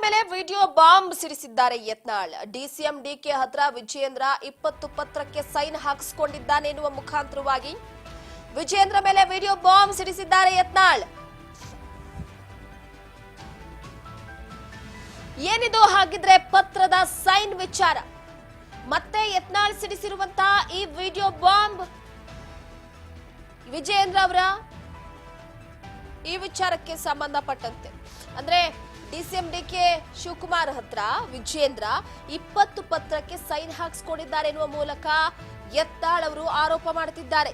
ಮೇಲೆ video bomb ಸಿಡಿಸಿದ್ದಾರೆ Yatnal. DCM DK ಹತ್ರ ವಿಜಯೇಂದ್ರ 20 ಪತ್ರಕ್ಕೆ ಸೈನ್ ಹಾಕಿಸಿಕೊಂಡಿದ್ದಾನೆ ಎನ್ನುವ ಮುಖಾಂತರವಾಗಿ ವಿಜಯೇಂದ್ರ ಮೇಲೆ ವಿಡಿಯೋ ಬಾಂಬ್ ಸಿಡಿಸಿದ್ದಾರೆ ಯತ್ನಾಳ್. ಏನಿದು ಹಾಗಿದ್ರೆ ಪತ್ರದ ಸೈನ್ ವಿಚಾರ? ಮತ್ತೆ ಯತ್ನಾಳ್ ಸಿಡಿಸಿರುವಂತಹ ಈ ವಿಡಿಯೋ ಬಾಂಬ್ ವಿಜಯೇಂದ್ರ ಅವರ ಈ ವಿಚಾರಕ್ಕೆ ಸಂಬಂಧಪಟ್ಟಂತೆ ಅಂದ್ರೆ ಡಿಸಿಎಂ ಡಿಕೆ ಶಿವಕುಮಾರ್ ಹತ್ರ ವಿಜಯೇಂದ್ರ 20 ಪತ್ರಕ್ಕೆ ಸೈನ್ ಹಾಕಿಸಿಕೊಂಡಿದ್ದಾರೆ ಎನ್ನುವ ಮೂಲಕ ಯತ್ನಾಳ್ ಅವರು ಆರೋಪ ಮಾಡುತ್ತಿದ್ದಾರೆ.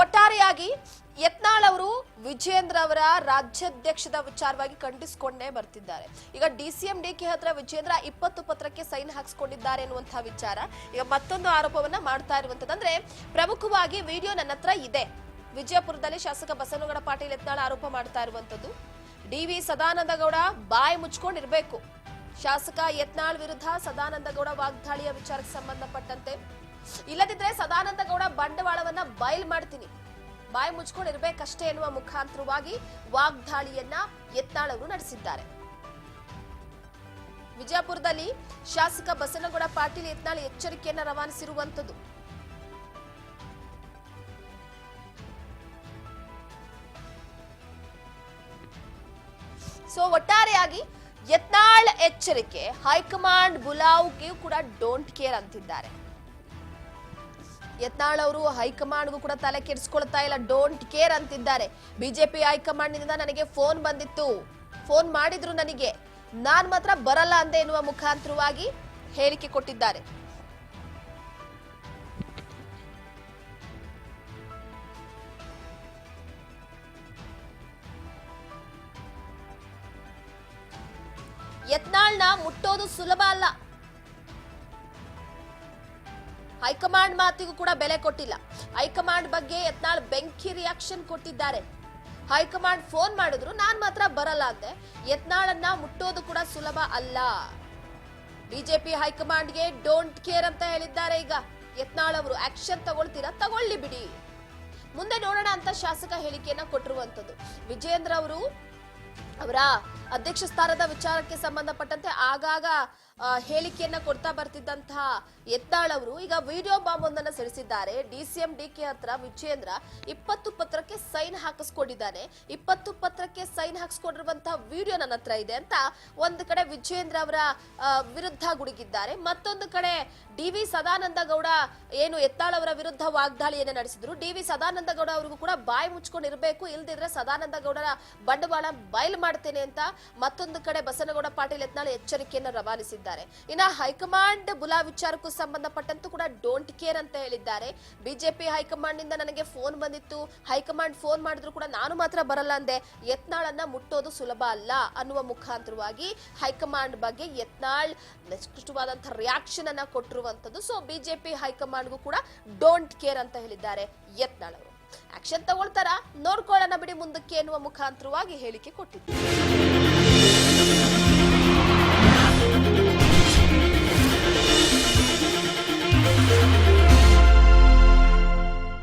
ಒಟ್ಟಾರೆಯಾಗಿ ಯತ್ನಾಳ್ ಅವರು ವಿಜಯೇಂದ್ರ ಅವರ ರಾಜ್ಯಾಧ್ಯಕ್ಷದ ವಿಚಾರವಾಗಿ ಖಂಡಿಸಿಕೊಂಡೇ ಬರ್ತಿದ್ದಾರೆ. ಈಗ ಡಿಸಿಎಂ ಡಿಕೆ ಹತ್ರ ವಿಜಯೇಂದ್ರ 20 ಪತ್ರಕ್ಕೆ ಸೈನ್ ಹಾಕಿಸಿಕೊಂಡಿದ್ದಾರೆ ಎನ್ನುವಂತಹ ವಿಚಾರ ಈಗ ಮತ್ತೊಂದು ಆರೋಪವನ್ನ ಮಾಡ್ತಾ ಇರುವಂತದ್ದು. ಅಂದ್ರೆ ಪ್ರಮುಖವಾಗಿ ವಿಡಿಯೋ ನನ್ನ ಹತ್ರ ಇದೆ. ವಿಜಯಪುರದಲ್ಲಿ ಶಾಸಕ ಬಸನಗೌಡ ಪಾಟೀಲ್ ಯತ್ನಾಳ್ ಆರೋಪ ಮಾಡ್ತಾ ಇರುವಂತದ್ದು ಡಿ.ವಿ. ಸದಾನಂದ ಗೌಡ ಬಾಯಿ ಮುಚ್ಕೊಂಡಿರ್ಬೇಕು. ಶಾಸಕ ಯತ್ನಾಳ್ ವಿರುದ್ಧ ಸದಾನಂದ ಗೌಡ ವಾಗ್ದಾಳಿಯ ವಿಚಾರಕ್ಕೆ ಸಂಬಂಧಪಟ್ಟಂತೆ ಇಲ್ಲದಿದ್ರೆ ಸದಾನಂದ ಗೌಡ ಬಂಡವಾಳವನ್ನ ಬಯಲ್ ಮಾಡ್ತೀನಿ, ಬಾಯಿ ಮುಚ್ಕೊಂಡಿರ್ಬೇಕಷ್ಟೇ ಎನ್ನುವ ಮುಖಾಂತರವಾಗಿ ವಾಗ್ದಾಳಿಯನ್ನ ಯತ್ನಾಳ್ ಅವರು ನಡೆಸಿದ್ದಾರೆ. ವಿಜಯಪುರದಲ್ಲಿ ಶಾಸಕ ಬಸನಗೌಡ ಪಾಟೀಲ್ ಯತ್ನಾಳ್ ಎಚ್ಚರಿಕೆಯನ್ನ ರವಾನಿಸಿರುವಂತದ್ದು. ಒಟ್ಟಾರೆಯಾಗಿ ಯತ್ನಾಳ್ ಎಚ್ಚರಿಕೆ, ಹೈಕಮಾಂಡ್ ಬುಲಾವ್ಗೆ ಕೂಡ ಡೋಂಟ್ ಕೇರ್ ಅಂತಿದ್ದಾರೆ. ಯತ್ನಾಳ್ ಅವರು ಹೈಕಮಾಂಡ್ಗೂ ಕೂಡ ತಲೆ ಕೆಡಿಸ್ಕೊಳ್ತಾ ಇಲ್ಲ, ಡೋಂಟ್ ಕೇರ್ ಅಂತಿದ್ದಾರೆ. ಬಿಜೆಪಿ ಹೈಕಮಾಂಡ್ ನಿಂದ ನನಗೆ ಫೋನ್ ಬಂದಿತ್ತು, ಫೋನ್ ಮಾಡಿದ್ರು ನನಗೆ, ನಾನ್ ಮಾತ್ರ ಬರಲ್ಲ ಅಂದೆ ಎನ್ನುವ ಮುಖಾಂತರವಾಗಿ ಹೇಳಿಕೆ ಕೊಟ್ಟಿದ್ದಾರೆ. ಯತ್ನಾಳ್ನ ಮುಟ್ಟೋದು ಸುಲಭ ಅಲ್ಲ. ಹೈಕಮಾಂಡ್ ಮಾತಿಗೂ ಕೂಡ ಬೆಲೆ ಕೊಟ್ಟಿಲ್ಲ. ಹೈಕಮಾಂಡ್ ಬಗ್ಗೆ ಯತ್ನಾಳ್ ಬೆಂಕಿ ರಿಯಾಕ್ಷನ್ ಕೊಟ್ಟಿದ್ದಾರೆ. ಹೈಕಮಾಂಡ್ ಫೋನ್ ಮಾಡಿದ್ರು, ನಾನ್ ಮಾತ್ರ ಬರಲ್ಲ ಅಂದೆ. ಯತ್ನಾಳನ್ನ ಮುಟ್ಟೋದು ಕೂಡ ಸುಲಭ ಅಲ್ಲ. ಬಿಜೆಪಿ ಹೈಕಮಾಂಡ್ಗೆ ಡೋಂಟ್ ಕೇರ್ ಅಂತ ಹೇಳಿದ್ದಾರೆ. ಈಗ ಯತ್ನಾಳ್ ಅವರು ಆಕ್ಷನ್ ತಗೊಳ್ತೀರಾ, ತಗೊಳ್ಳಿ ಬಿಡಿ, ಮುಂದೆ ನೋಡೋಣ ಅಂತ ಶಾಸಕ ಹೇಳಿಕೆಯನ್ನ ಕೊಟ್ಟಿರುವಂತದ್ದು. ವಿಜಯೇಂದ್ರ ಅವರು ಅವರ ಅಧ್ಯಕ್ಷ ಸ್ಥಾನದ ವಿಚಾರಕ್ಕೆ ಸಂಬಂಧಪಟ್ಟಂತೆ ಆಗಾಗ ಹೇಳಿಕೆಯನ್ನ ಕೊಡ್ತಾ ಬರ್ತಿದ್ದಂತಹ ಯತ್ನಾಳ್ ಅವರು ಈಗ ವಿಡಿಯೋ ಬಾಂಬ್ ಒಂದನ್ನು ಸಿಡಿಸಿದ್ದಾರೆ. ಡಿಸಿಎಂ ಡಿಕೆ ಹತ್ರ ವಿಜಯೇಂದ್ರ 20 ಪತ್ರಕ್ಕೆ ಸೈನ್ ಹಾಕಿಸ್ಕೊಂಡಿದ್ದಾನೆ, 20 ಪತ್ರಕ್ಕೆ ಸೈನ್ ಹಾಕಿಸ್ಕೊಂಡಿರುವಂತಹ ವಿಡಿಯೋ ನನ್ನ ಹತ್ರ ಇದೆ ಅಂತ ಒಂದು ಕಡೆ ವಿಜಯೇಂದ್ರ ಅವರ ವಿರುದ್ಧ ಗುಡುಗಿದ್ದಾರೆ. ಮತ್ತೊಂದು ಕಡೆ ಡಿ.ವಿ. ಸದಾನಂದ ಗೌಡ ಏನು ಯತ್ನಾಳ್ ಅವರ ವಿರುದ್ಧ ವಾಗ್ದಾಳಿಯನ್ನ ನಡೆಸಿದ್ರು. ಡಿ.ವಿ. ಸದಾನಂದ ಗೌಡ ಅವರಿಗೂ ಕೂಡ ಬಾಯಿ ಮುಚ್ಕೊಂಡಿರ್ಬೇಕು, ಇಲ್ದಿದ್ರೆ ಸದಾನಂದ ಗೌಡರ ಬಂಡವಾಳ ಬಯಲು ಮಾಡ್ತೇನೆ ಅಂತ ಮತ್ತೊಂದು ಕಡೆ ಬಸನಗೌಡ ಪಾಟೀಲ್ ಯತ್ನಾಳ್ ಎಚ್ಚರಿಕೆಯನ್ನು ರವಾನಿಸಿದ್ದಾರೆ. ಇನ್ನ ಹೈಕಮಾಂಡ್ ಬುಲಾ ವಿಚಾರಕ್ಕೂ ಸಂಬಂಧಪಟ್ಟಂತೂ ಕೂಡ ಡೋಂಟ್ ಕೇರ್ ಅಂತ ಹೇಳಿದ್ದಾರೆ. ಬಿಜೆಪಿ ಹೈಕಮಾಂಡ್ ನಿಂದ ನನಗೆ ಫೋನ್ ಬಂದಿತ್ತು, ಹೈಕಮಾಂಡ್ ಫೋನ್ ಮಾಡಿದ್ರು ಕೂಡ ನಾನು ಮಾತ್ರ ಬರಲ್ಲ ಅಂದೆ. ಯತ್ನಾಳನ್ನ ಮುಟ್ಟೋದು ಸುಲಭ ಅಲ್ಲ ಅನ್ನುವ ಮುಖಾಂತರವಾಗಿ ಹೈಕಮಾಂಡ್ ಬಗ್ಗೆ ಯತ್ನಾಳ್ ನಿಷ್ಕೃಷ್ಟವಾದಂತಹ ರಿಯಾಕ್ಷನ್ ಅನ್ನ ಕೊಟ್ಟಿರುವಂತದ್ದು. ಬಿಜೆಪಿ ಹೈಕಮಾಂಡ್ಗೂ ಕೂಡ ಡೋಂಟ್ ಕೇರ್ ಅಂತ ಹೇಳಿದ್ದಾರೆ ಯತ್ನಾಳ್ ಅವರು. ಆಕ್ಷನ್ ತಗೊಳ್ತಾರ, ನೋಡ್ಕೊಳ್ಳೋಣ ಬಿಡಿ ಮುಂದಕ್ಕೆ ಎನ್ನುವ ಮುಖಾಂತರವಾಗಿ ಹೇಳಿಕೆ ಕೊಟ್ಟಿದ್ದಾರೆ.